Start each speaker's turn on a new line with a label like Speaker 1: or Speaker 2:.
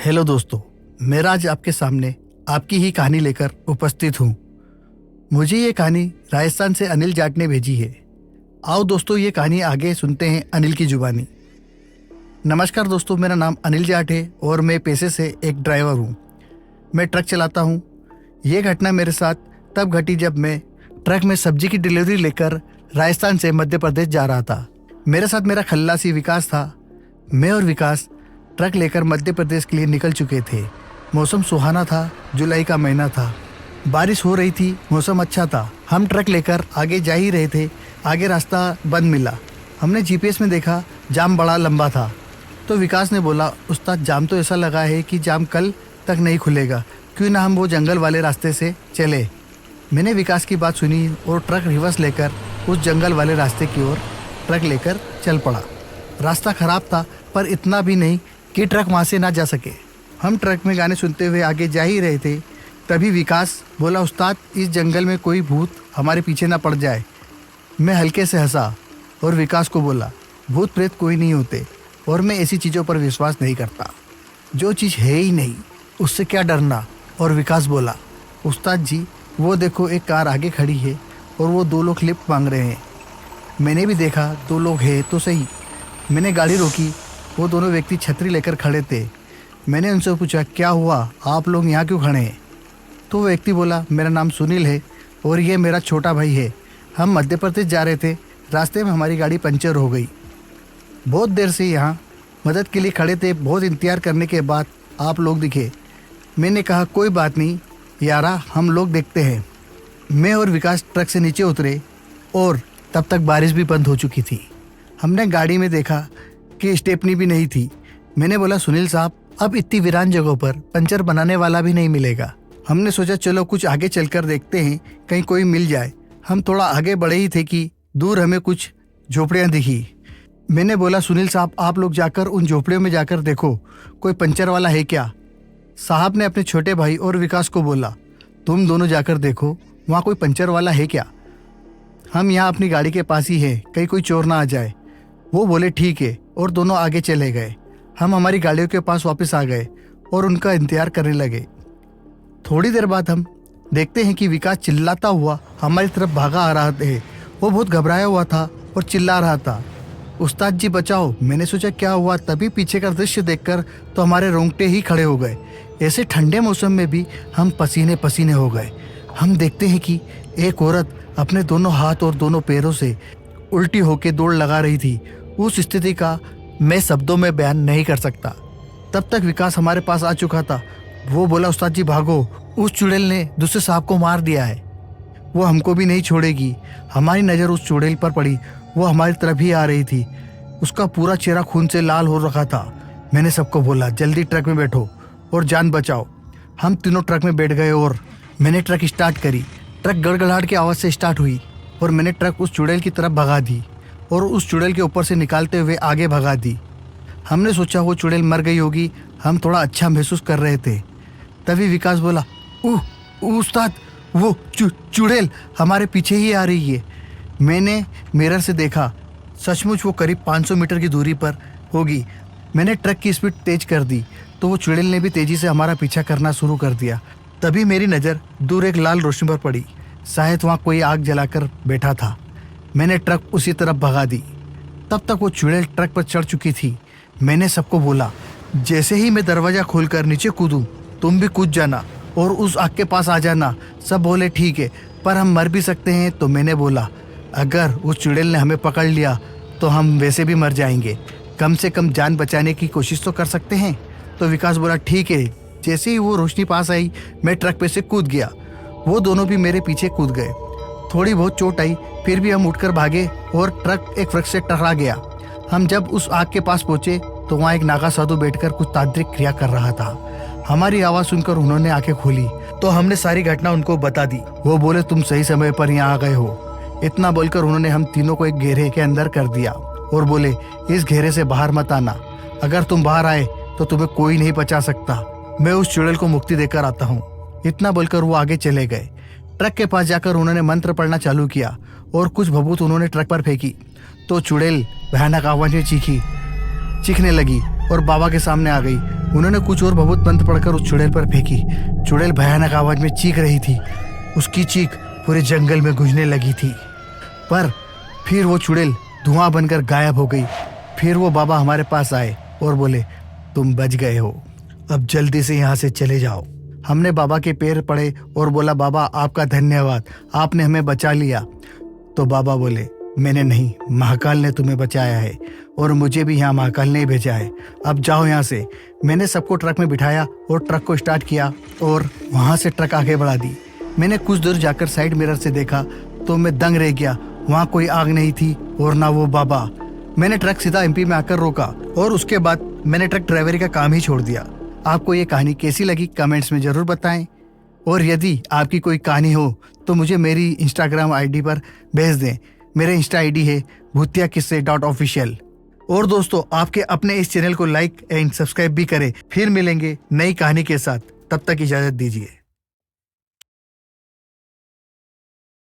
Speaker 1: Hello दोस्तों, मेरा आज आपके सामने आपकी ही कहानी लेकर उपस्थित हूँ। मुझे ये कहानी राजस्थान से अनिल जाट ने भेजी है। आओ दोस्तों, ये कहानी आगे सुनते हैं अनिल की जुबानी। नमस्कार दोस्तों, मेरा नाम अनिल जाट है और मैं पेशे से एक ड्राइवर हूँ। मैं ट्रक चलाता हूँ। ये घटना मेरे साथ तब घटी जब मैं ट्रक में सब्जी की डिलीवरी लेकर राजस्थान से मध्य प्रदेश जा रहा था। मेरे साथ मेरा खल्लासी विकास था। मैं और विकास ट्रक लेकर मध्य प्रदेश के लिए निकल चुके थे। मौसम सुहाना था, जुलाई का महीना था, बारिश हो रही थी, मौसम अच्छा था। हम ट्रक लेकर आगे जा ही रहे थे। आगे रास्ता बंद मिला। हमने जीपीएस में देखा, जाम बड़ा लंबा था। तो विकास ने बोला, उस्ताद जाम तो ऐसा लगा है कि जाम कल तक नहीं खुलेगा, क्यों ना हम वो जंगल वाले रास्ते से चले। मैंने विकास की बात सुनी और ट्रक रिवर्स लेकर उस जंगल वाले रास्ते की ओर ट्रक लेकर चल पड़ा। रास्ता खराब था, पर इतना भी नहीं कि ट्रक वहाँ से ना जा सके। हम ट्रक में गाने सुनते हुए आगे जा ही रहे थे। तभी विकास बोला, उस्ताद इस जंगल में कोई भूत हमारे पीछे ना पड़ जाए। मैं हल्के से हंसा और विकास को बोला, भूत प्रेत कोई नहीं होते और मैं ऐसी चीज़ों पर विश्वास नहीं करता। जो चीज़ है ही नहीं उससे क्या डरना। और विकास बोला, उस्ताद जी वो देखो, एक कार आगे खड़ी है और वो दो लोग लिफ्ट मांग रहे हैं। मैंने भी देखा, दो लोग हैं तो सही। मैंने गाड़ी रोकी। वो दोनों व्यक्ति छतरी लेकर खड़े थे। मैंने उनसे पूछा, क्या हुआ, आप लोग यहाँ क्यों खड़े हैं? तो वो व्यक्ति बोला, मेरा नाम सुनील है और ये मेरा छोटा भाई है। हम मध्य प्रदेश जा रहे थे, रास्ते में हमारी गाड़ी पंचर हो गई। बहुत देर से यहाँ मदद के लिए खड़े थे। बहुत इंतजार करने के बाद आप लोग दिखे। मैंने कहा, कोई बात नहीं यारा, हम लोग देखते हैं। मैं और विकास ट्रक से नीचे उतरे और तब तक बारिश भी बंद हो चुकी थी। हमने गाड़ी में देखा कि स्टेपनी भी नहीं थी। मैंने बोला, सुनील साहब अब इतनी वीरान जगहों पर पंचर बनाने वाला भी नहीं मिलेगा। हमने सोचा चलो कुछ आगे चलकर देखते हैं, कहीं कोई मिल जाए। हम थोड़ा आगे बढ़े ही थे कि दूर हमें कुछ झोपड़ियाँ दिखी। मैंने बोला, सुनील साहब आप लोग जाकर उन झोपड़ियों में जाकर देखो, कोई पंचर वाला है क्या? साहब ने अपने छोटे भाई और विकास को बोला, तुम दोनों जाकर देखो वहाँ कोई पंचर वाला है क्या। हम यहाँ अपनी गाड़ी के पास ही है, कहीं कोई चोर ना आ जाए। वो बोले ठीक है और दोनों आगे चले गए। हम हमारी गाड़ियों के पास वापस आ गए और उनका इंतजार करने लगे। थोड़ी देर बाद हम देखते हैं कि विकास चिल्लाता हुआ हमारी तरफ भागा आ रहा है। वो बहुत घबराया हुआ था और चिल्ला रहा था, उस्ताद जी बचाओ। मैंने सोचा क्या हुआ, तभी पीछे का दृश्य देखकर तो हमारे रोंगटे ही खड़े हो गए। ऐसे ठंडे मौसम में भी हम पसीने पसीने हो गए। हम देखते हैं कि एक औरत अपने दोनों हाथ और दोनों पैरों से उल्टी होकर दौड़ लगा रही थी। उस स्थिति का मैं शब्दों में बयान नहीं कर सकता। तब तक विकास हमारे पास आ चुका था। वो बोला, उस्ताद जी भागो, उस चुड़ैल ने दूसरे साहब को मार दिया है, वो हमको भी नहीं छोड़ेगी। हमारी नज़र उस चुड़ैल पर पड़ी। वो हमारी तरफ ही आ रही थी। उसका पूरा चेहरा खून से लाल हो रखा था। मैंने सबको बोला, जल्दी ट्रक में बैठो और जान बचाओ। हम तीनों ट्रक में बैठ गए और मैंने ट्रक स्टार्ट करी। ट्रक गड़गड़ाहट की आवाज़ से स्टार्ट हुई और मैंने ट्रक उस चुड़ैल की तरफ भगा दी और उस चुड़ैल के ऊपर से निकालते हुए आगे भगा दी। हमने सोचा वो चुड़ैल मर गई होगी। हम थोड़ा अच्छा महसूस कर रहे थे। तभी विकास बोला, उस्ताद वो चुड़ैल हमारे पीछे ही आ रही है। मैंने मिरर से देखा, सचमुच वो करीब 500 मीटर की दूरी पर होगी। मैंने ट्रक की स्पीड तेज कर दी तो वो चुड़ैल ने भी तेजी से हमारा पीछा करना शुरू कर दिया। तभी मेरी नज़र दूर एक लाल रोशनी पर पड़ी। शायद वहाँ कोई आग जलाकर बैठा था। मैंने ट्रक उसी तरफ भगा दी। तब तक वो चुड़ैल ट्रक पर चढ़ चुकी थी। मैंने सबको बोला, जैसे ही मैं दरवाज़ा खोलकर नीचे कूदूं, तुम भी कूद जाना और उस आग के पास आ जाना। सब बोले ठीक है, पर हम मर भी सकते हैं। तो मैंने बोला, अगर उस चुड़ैल ने हमें पकड़ लिया तो हम वैसे भी मर जाएंगे, कम से कम जान बचाने की कोशिश तो कर सकते हैं। तो विकास बोला, ठीक है। जैसे ही वो रोशनी पास आई, मैं ट्रक पे से कूद गया। वो दोनों भी मेरे पीछे कूद गए। थोड़ी बहुत चोट आई, फिर भी हम उठकर भागे और ट्रक एक वृक्ष से टकरा गया। हम जब उस आग के पास पहुंचे तो वहाँ एक नागा साधु बैठकर कुछ तांत्रिक क्रिया कर रहा था। हमारी आवाज़ सुनकर उन्होंने आंखें खोली तो हमने सारी घटना उनको बता दी। वो बोले, तुम सही समय पर यहाँ आ गए हो। इतना बोलकर उन्होंने हम तीनों को एक घेरे के अंदर कर दिया और बोले, इस घेरे से बाहर मत आना। अगर तुम बाहर आए तो तुम्हें कोई नहीं बचा सकता। मैं उस चुड़ैल को मुक्ति देकर आता हूँ। इतना बोलकर वो आगे चले गए। ट्रक के पास जाकर उन्होंने मंत्र पढ़ना चालू किया और कुछ भभूत उन्होंने ट्रक पर फेंकी तो चुड़ैल भयानक आवाज़ में चीखने लगी और बाबा के सामने आ गई। उन्होंने कुछ और भभूत मंत्र पढ़कर उस चुड़ैल पर फेंकी। चुड़ैल भयानक आवाज में चीख रही थी। उसकी चीख पूरे जंगल में गूंजने लगी थी। पर फिर वो चुड़ैल धुआं बनकर गायब हो गई। फिर वो बाबा हमारे पास आए और बोले, तुम बच गए हो, अब जल्दी से यहाँ से चले जाओ। हमने बाबा के पैर पड़े और बोला, बाबा आपका धन्यवाद, आपने हमें बचा लिया। तो बाबा बोले, मैंने नहीं, महाकाल ने तुम्हें बचाया है और मुझे भी यहाँ महाकाल ने ही भेजा है। अब जाओ यहाँ से। मैंने सबको ट्रक में बिठाया और ट्रक को स्टार्ट किया और वहाँ से ट्रक आगे बढ़ा दी। मैंने कुछ दूर जाकर साइड मिरर से देखा तो मैं दंग रह गया। वहाँ कोई आग नहीं थी और ना वो बाबा। मैंने ट्रक सीधा एमपी में आकर रोका और उसके बाद मैंने ट्रक ड्राइवरी का काम ही छोड़ दिया। आपको ये कहानी कैसी लगी कमेंट्स में ज़रूर बताएं। और यदि आपकी कोई कहानी हो तो मुझे मेरी इंस्टाग्राम आईडी पर भेज दें। मेरे इंस्टा आईडी है भूतियाकिस्से.official। और दोस्तों, आपके अपने इस चैनल को लाइक एंड सब्सक्राइब भी करें। फिर मिलेंगे नई कहानी के साथ, तब तक इजाज़त दीजिए।